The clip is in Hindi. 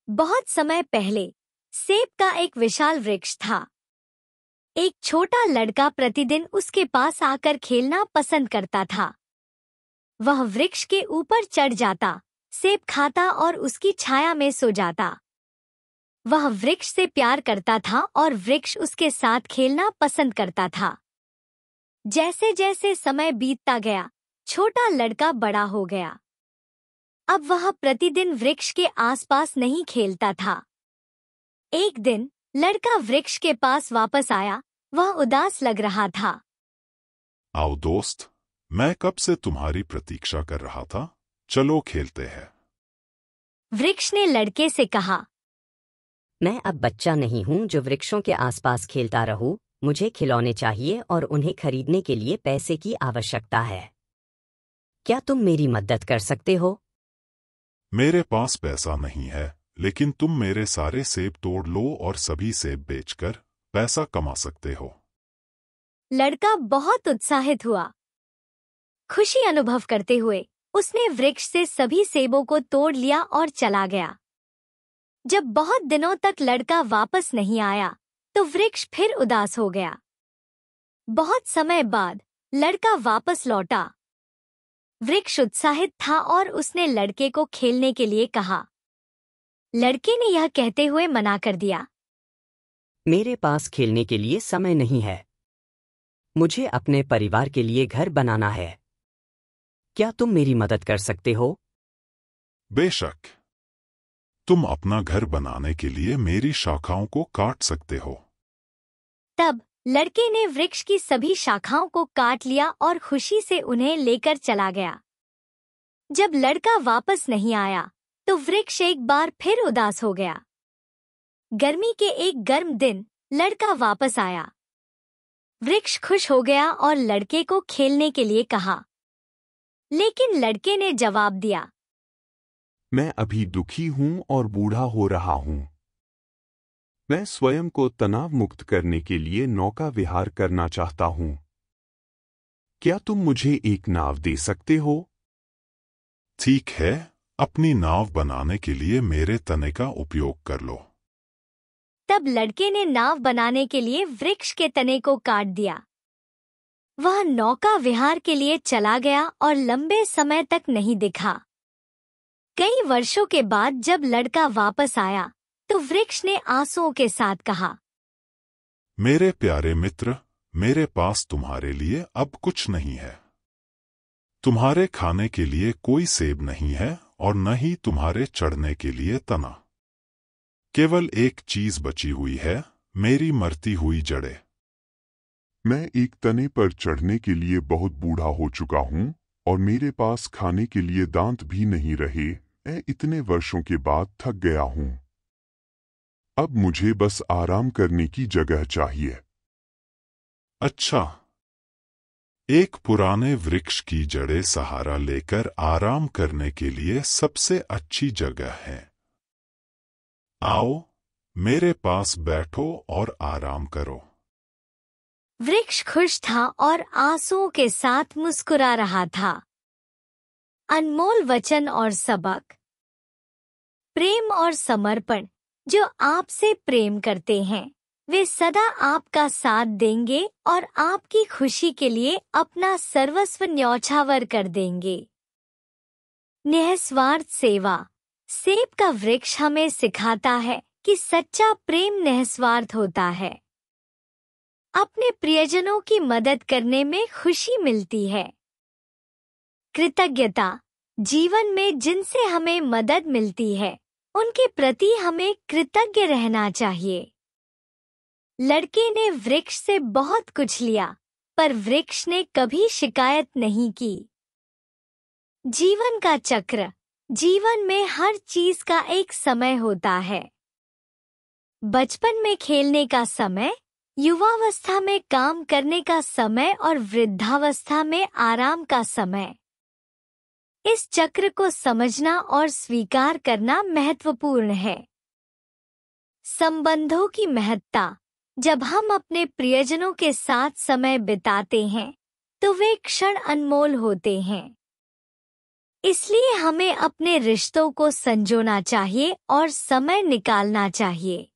बहुत समय पहले सेब का एक विशाल वृक्ष था। एक छोटा लड़का प्रतिदिन उसके पास आकर खेलना पसंद करता था। वह वृक्ष के ऊपर चढ़ जाता, सेब खाता और उसकी छाया में सो जाता। वह वृक्ष से प्यार करता था और वृक्ष उसके साथ खेलना पसंद करता था। जैसे जैसे समय बीतता गया, छोटा लड़का बड़ा हो गया। अब वह प्रतिदिन वृक्ष के आसपास नहीं खेलता था। एक दिन लड़का वृक्ष के पास वापस आया। वह उदास लग रहा था। आओ दोस्त, मैं कब से तुम्हारी प्रतीक्षा कर रहा था। चलो खेलते हैं। वृक्ष ने लड़के से कहा, मैं अब बच्चा नहीं हूँ जो वृक्षों के आसपास खेलता रहूं। मुझे खिलौने चाहिए और उन्हें खरीदने के लिए पैसे की आवश्यकता है। क्या तुम मेरी मदद कर सकते हो? मेरे पास पैसा नहीं है, लेकिन तुम मेरे सारे सेब तोड़ लो और सभी सेब बेचकर पैसा कमा सकते हो। लड़का बहुत उत्साहित हुआ। खुशी अनुभव करते हुए उसने वृक्ष से सभी सेबों को तोड़ लिया और चला गया। जब बहुत दिनों तक लड़का वापस नहीं आया, तो वृक्ष फिर उदास हो गया। बहुत समय बाद लड़का वापस लौटा। वृक्ष उत्साहित था और उसने लड़के को खेलने के लिए कहा। लड़के ने यह कहते हुए मना कर दिया, मेरे पास खेलने के लिए समय नहीं है। मुझे अपने परिवार के लिए घर बनाना है। क्या तुम मेरी मदद कर सकते हो? बेशक, तुम अपना घर बनाने के लिए मेरी शाखाओं को काट सकते हो। तब लड़के ने वृक्ष की सभी शाखाओं को काट लिया और खुशी से उन्हें लेकर चला गया। जब लड़का वापस नहीं आया, तो वृक्ष एक बार फिर उदास हो गया। गर्मी के एक गर्म दिन लड़का वापस आया। वृक्ष खुश हो गया और लड़के को खेलने के लिए कहा, लेकिन लड़के ने जवाब दिया, मैं अभी दुखी हूं और बूढ़ा हो रहा हूं। मैं स्वयं को तनाव मुक्त करने के लिए नौका विहार करना चाहता हूं। क्या तुम मुझे एक नाव दे सकते हो? ठीक है, अपनी नाव बनाने के लिए मेरे तने का उपयोग कर लो। तब लड़के ने नाव बनाने के लिए वृक्ष के तने को काट दिया। वह नौका विहार के लिए चला गया और लंबे समय तक नहीं दिखा। कई वर्षों के बाद जब लड़का वापस आया, तो वृक्ष ने आंसुओं के साथ कहा, मेरे प्यारे मित्र, मेरे पास तुम्हारे लिए अब कुछ नहीं है। तुम्हारे खाने के लिए कोई सेब नहीं है और न ही तुम्हारे चढ़ने के लिए तना। केवल एक चीज बची हुई है, मेरी मरती हुई जड़ें। मैं एक तने पर चढ़ने के लिए बहुत बूढ़ा हो चुका हूं और मेरे पास खाने के लिए दांत भी नहीं रहे। मैं इतने वर्षों के बाद थक गया हूं। अब मुझे बस आराम करने की जगह चाहिए। अच्छा, एक पुराने वृक्ष की जड़ें सहारा लेकर आराम करने के लिए सबसे अच्छी जगह है। आओ, मेरे पास बैठो और आराम करो। वृक्ष खुश था और आंसुओं के साथ मुस्कुरा रहा था। अनमोल वचन और सबक। प्रेम और समर्पण। जो आपसे प्रेम करते हैं, वे सदा आपका साथ देंगे और आपकी खुशी के लिए अपना सर्वस्व न्यौछावर कर देंगे। निस्वार्थ सेवा। सेब का वृक्ष हमें सिखाता है कि सच्चा प्रेम निस्वार्थ होता है। अपने प्रियजनों की मदद करने में खुशी मिलती है। कृतज्ञता। जीवन में जिनसे हमें मदद मिलती है, उनके प्रति हमें कृतज्ञ रहना चाहिए। लड़के ने वृक्ष से बहुत कुछ लिया, पर वृक्ष ने कभी शिकायत नहीं की। जीवन का चक्र। जीवन में हर चीज का एक समय होता है। बचपन में खेलने का समय, युवावस्था में काम करने का समय और वृद्धावस्था में आराम का समय। इस चक्र को समझना और स्वीकार करना महत्वपूर्ण है। संबंधों की महत्ता। जब हम अपने प्रियजनों के साथ समय बिताते हैं, तो वे क्षण अनमोल होते हैं। इसलिए हमें अपने रिश्तों को संजोना चाहिए और समय निकालना चाहिए।